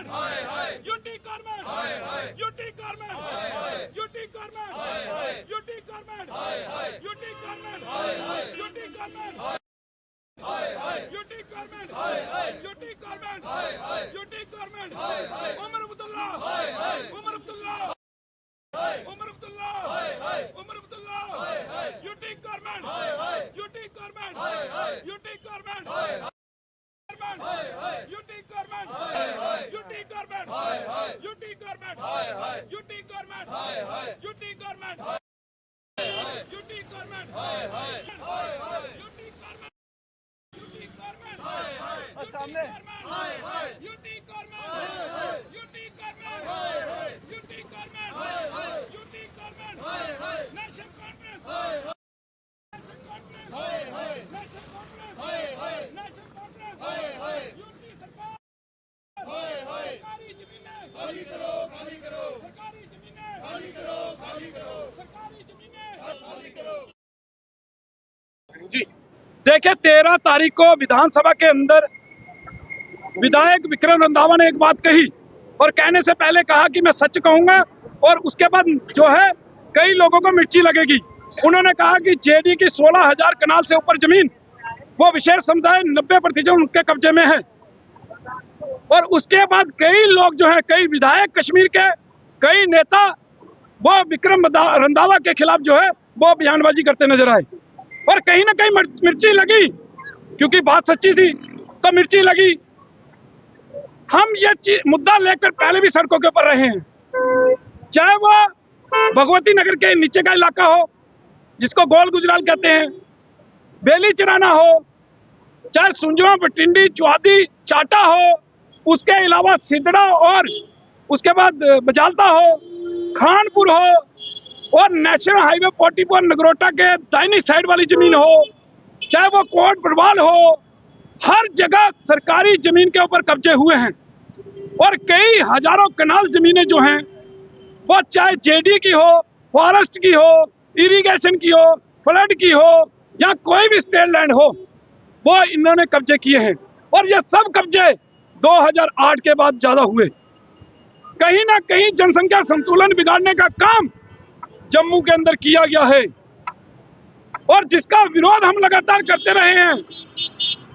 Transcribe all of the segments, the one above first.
Government, UT government, UT government, UT government, UT government, UT government, UT government, UT government, UT government, UT government, Omar Abdullah, Omar Abdullah, Omar Abdullah, Omar Abdullah, UT government, UT government, UT government, UT government, UT government, UT government, UT government, UT government, UT government, सामने UT government, UT government, UT government, UT government, National Conference, National Conference, National Conference, UT सरकार, सरकारी जमीनें खाली करो, खाली करो, सरकारी जमीनें खाली करो, खाली करो, सरकारी जमीनें खाली करो। जी देखिए, 13 तारीख को विधानसभा के अंदर विधायक विक्रम रंधावा ने एक बात कही और कहने से पहले कहा कि मैं सच कहूंगा, और उसके बाद जो है कई लोगों को मिर्ची लगेगी। उन्होंने कहा कि जेडी की 16,000 कनाल से ऊपर जमीन वो विशेष समुदाय 90% उनके कब्जे में है। और उसके बाद कई लोग जो है, कई विधायक कश्मीर के, कई नेता वो विक्रम रंधावा के खिलाफ जो है वो बयानबाजी करते नजर आए, और कहीं ना कहीं मिर्ची लगी, क्योंकि बात सच्ची थी तो मिर्ची लगी। हम ये मुद्दा लेकर पहले भी सड़कों के ऊपर रहे हैं, चाहे वो भगवती नगर के नीचे का इलाका हो जिसको गोल गुजराल कहते हैं, बेली चराना हो, चाहे सुंजवा, बटिंडी, चौहादी, चाटा हो, उसके अलावा सिदड़ा और उसके बाद बजालता हो, खानपुर हो, और नेशनल हाईवे 44 नगरोटा के दाहिनी साइड वाली जमीन हो, चाहे वो कोट बरवाल हो, हर जगह सरकारी जमीन के ऊपर कब्जे हुए हैं। और कई हजारों कनाल जमीनें जो हैं वो चाहे जेडी की हो, फॉरेस्ट की हो, इरिगेशन की हो, फ्लड की हो, या कोई भी स्टेट लैंड हो, वो इन्होंने कब्जे किए हैं। और ये सब कब्जे 2008 के बाद ज्यादा हुए। कहीं ना कहीं जनसंख्या संतुलन बिगाड़ने का काम जम्मू के अंदर किया गया है, और जिसका विरोध हम लगातार करते रहे हैं।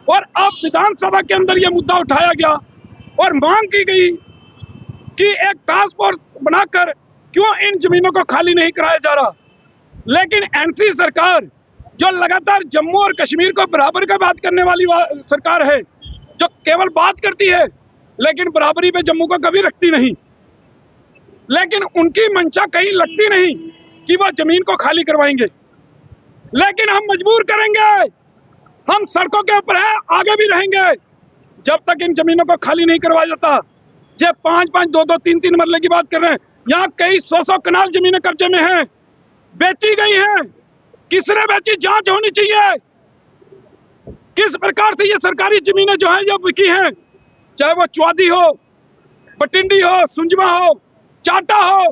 और अब विधानसभा के अंदर यह मुद्दा उठाया गया और मांग की गई कि एक टास्क फोर्स बनाकर क्यों इन जमीनों को खाली नहीं कराया जा रहा। लेकिन एनसी सरकार, जो लगातार जम्मू और कश्मीर को बराबर का बात करने वाली सरकार है, जो केवल बात करती है लेकिन बराबरी पे जम्मू को कभी रखती नहीं, लेकिन उनकी मंशा कहीं लगती नहीं कि वह जमीन को खाली करवाएंगे। लेकिन हम मजबूर करेंगे, हम सड़कों के ऊपर है, आगे भी रहेंगे जब तक इन जमीनों को खाली नहीं करवाया जाता। ये 5-5, 2-2, 3-3 मरले की बात कर रहे हैं, यहाँ कई 100-100 कनाल जमीनें कब्जे में हैं, बेची गई हैं। किसने बेची, जांच होनी चाहिए। किस प्रकार से ये सरकारी जमीनें जो है ये बिकी हैं, चाहे वो चौहादी हो, बटिंडी हो, सुंजवा हो, चाटा हो,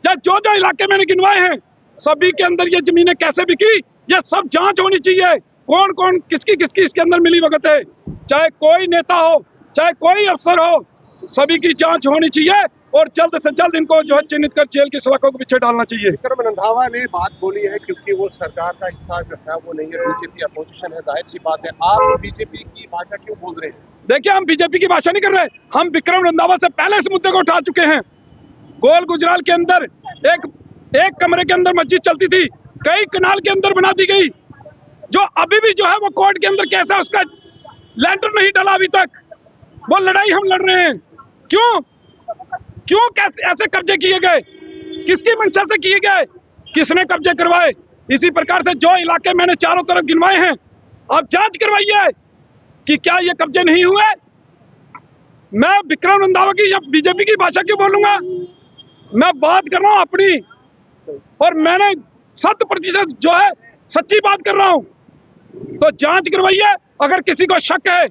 या जो जो इलाके मैंने गिनवाए हैं, सभी के अंदर ये जमीनें कैसे बिकी, ये सब जांच होनी चाहिए। कौन कौन किसकी किसकी इसके अंदर मिली भगत है, चाहे कोई नेता हो, चाहे कोई अफसर हो, सभी की जांच होनी चाहिए और जल्द से जल्द इनको जो है चिन्हित कर जेल की सलाखों के पीछे डालना चाहिए। विक्रम रंधावा ने बात बोली है, क्योंकि वो सरकार का हिस्सा जो है वो नहीं है, बीजेपी अपोजिशन है, जाहिर सी बात है। आप बीजेपी की भाषा क्यों बोल रहे हैं? देखिए, हम बीजेपी की भाषा नहीं कर रहे, हम विक्रम रंधावा से पहले इस मुद्दे को उठा चुके हैं। गोल गुजराल के अंदर एक कमरे के अंदर मस्जिद चलती थी, कई कनाल के अंदर बना दी गई, जो अभी भी जो है वो कोर्ट के अंदर केस है, उसका लैंटर नहीं डाला अभी तक। वो लड़ाई हम लड़ रहे हैं। क्यों कैसे ऐसे कब्जे किए गए, किसकी मंशा से किए गए, किसने कब्जे करवाए? इसी प्रकार से जो इलाके मैंने चारों तरफ गिनवाए हैं, आप जांच करवाइए कि क्या ये कब्जे नहीं हुए। मैं विक्रम रंधावा की या बीजेपी की भाषा क्यों बोलूंगा? मैं बात कर रहा हूं अपनी, और मैंने 100% जो है सच्ची बात कर रहा हूं। तो जांच करवाइए, अगर किसी को शक है